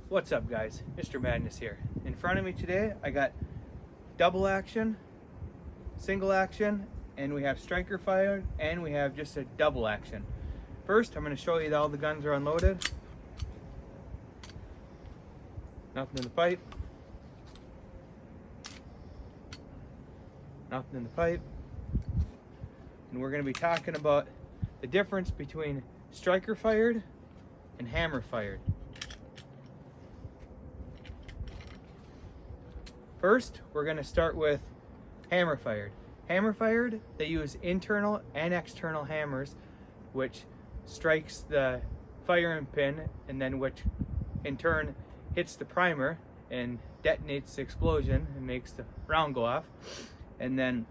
What's up guys, Mr. Madness here. In front of me today I got double action, single action, and we have striker fire, and we have just a double action. First I'm going to show you that all the guns are unloaded. Nothing in the pipe. Nothing in the pipe. And we're going to be talking about the difference between striker fired and hammer fired. First, we're going to start with hammer fired. Hammer fired, they use internal and external hammers, which strikes the firing pin, and then which in turn hits the primer and detonates the explosion and makes the round go off. And then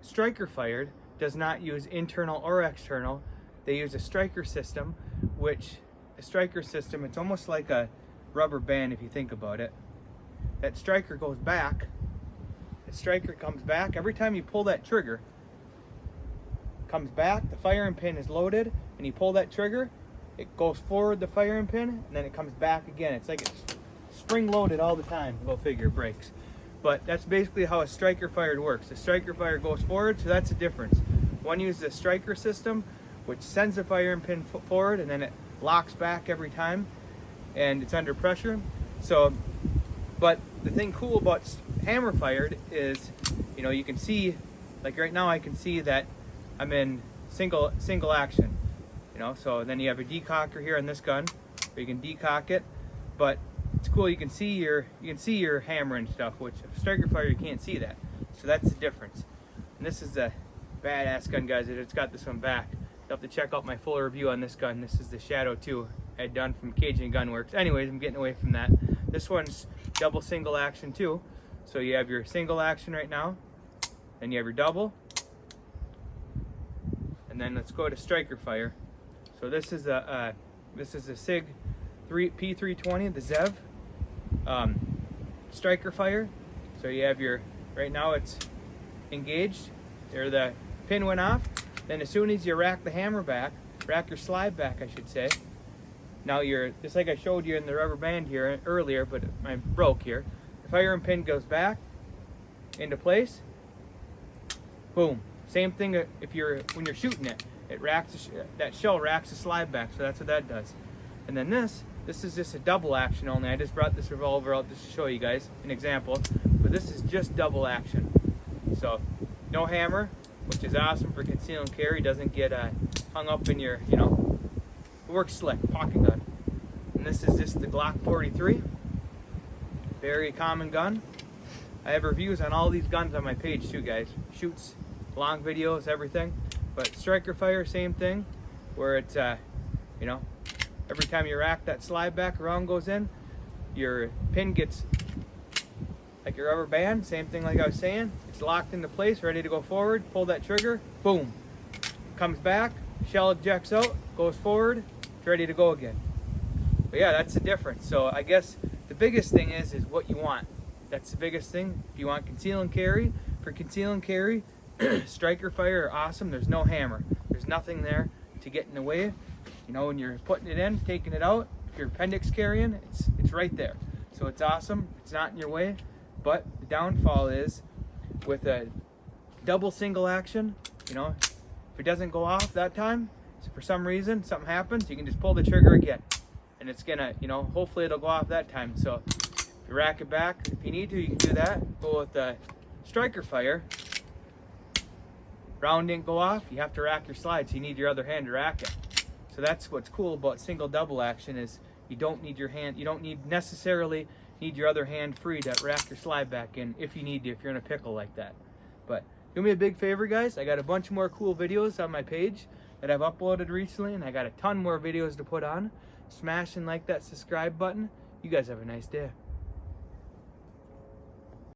striker fired does not use internal or external. They use a striker system, which a striker system, it's almost like a rubber band if you think about it. That striker goes back. The striker comes back. Every time you pull that trigger, comes back, the firing pin is loaded, and you pull that trigger, it goes forward the firing pin, and then it comes back again. It's like it's spring loaded all the time. Go figure, it breaks. But that's basically how a striker fired works. The striker fire goes forward, so that's the difference. One uses a striker system, which sends the firing pin forward, and then it locks back every time, and it's under pressure. So, but the thing cool about hammer fired is, you know, you can see, like right now I can see that I'm in single action, you know. So then you have a decocker here on this gun, where you can decock it, but it's cool, you can see your hammer and stuff, which if striker fire you can't see that. So that's the difference. And this is a badass gun, guys. It's got this one back. You'll have to check out my full review on this gun. This is the Shadow 2 I had done from Cajun Gun Works. Anyways, I'm getting away from that. This one's double single action too. So you have your single action right now, then you have your double, and then let's go to striker fire. So this is a SIG P320, the ZEV striker fire. So you have your, right now it's engaged, or the pin went off. Then as soon as you rack the hammer back, rack your slide back I should say, now you're, just like I showed you in the rubber band here earlier, but I broke here. The firing pin goes back into place. Boom. Same thing when you're shooting it. It racks, that shell racks the slide back, so that's what that does. And then this is just a double action only. I just brought this revolver out just to show you guys an example, but this is just double action. So no hammer, which is awesome for conceal and carry. Doesn't get hung up in your, you know, it works slick, pocket gun. And this is just the Glock 43, very common gun. I have reviews on all these guns on my page too, guys. Shoots, long videos, everything. But striker fire, same thing, where it's you know, every time you rack that slide back, round goes in, your pin gets like your rubber band, same thing like I was saying. It's locked into place, ready to go forward, pull that trigger, boom. Comes back, shell ejects out, goes forward, it's ready to go again. But yeah, that's the difference. So I guess the biggest thing is what you want. That's the biggest thing. If you want conceal and carry, for conceal and carry, striker fire are awesome. There's no hammer. There's nothing there to get in the way. You know, when you're putting it in, taking it out, if you're appendix carrying, it's right there. So it's awesome. It's not in your way. But the downfall is with a double single action, you know, if it doesn't go off that time, so for some reason something happens, you can just pull the trigger again, and it's gonna, you know, hopefully it'll go off that time. So if you rack it back, if you need to, you can do that. Go with the striker fire. Round didn't go off, you have to rack your slide, so you need your other hand to rack it. So that's what's cool about single double action, is you don't need your hand, you don't necessarily need your other hand free to rack your slide back in if you need to, if you're in a pickle like that. But do me a big favor, guys. I got a bunch more cool videos on my page that I've uploaded recently, and I got a ton more videos to put on. Smash and like that subscribe button. You guys have a nice day.